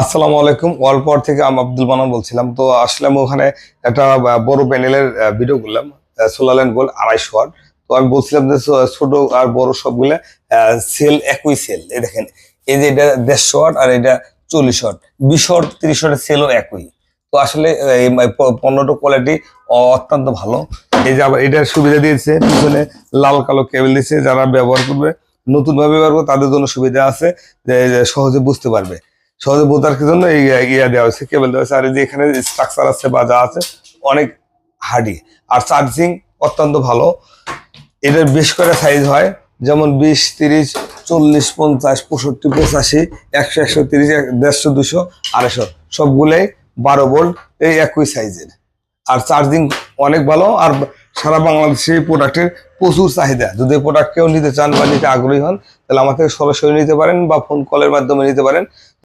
আসসালামু আলাইকুম। ওয়ালপর থেকে আমি আব্দুল মান্নান বলছিলাম। তো আসলাম ওখানে একটা বড় প্যানেলের ভিডিও করলাম, সোলার ল্যান্ড গোল্ড 250 ওয়াট। তো আমি বলছিলাম যে ছোট আর বড় সবগুলা সেল একই সেল। এই দেখেন, এই যে এটা 150 ওয়াট আর এটা 40 ওয়াট, 20 ওয়াট 30 ওয়াটের সেলও একই। তো আসলে এই পণ্যটার কোয়ালিটি অত্যন্ত ভালো। এই যে আবার এটার সুবিধা দিয়েছে, পিছনে লাল কালো কেবল দিয়েছে, যারা ব্যবহার করবে নতুন ভাবে ব্যবহার করবে তাদের জন্য সুবিধা আছে, যে সহজে বুঝতে পারবে। সহজে বোঝার জন্য এই ইয়া দেওয়া হয়েছে, কেবল দেওয়া হয়েছে। আর এই যে এখানে স্ট্রাকচার আছে বা যা আছে অনেক হার্ডি, আর চার্জিং অত্যন্ত ভালো। এটার বেশ করে সাইজ হয়, যেমন 20, 30, 40, 50, 65, 85, 100, 130, 150, 200, 250 সবগুলোই 12 ভোল্ট, এই একই সাইজের। আর চার্জিং অনেক ভালো। আর সারা বাংলাদেশে এই প্রোডাক্টের প্রচুর চাহিদা। যদি এই প্রোডাক্ট কেউ নিতে চান বা নিতে আগ্রহী হন, তাহলে আমার থেকে সরাসরি নিতে পারেন বা ফোন কলের মাধ্যমে নিতে পারেন।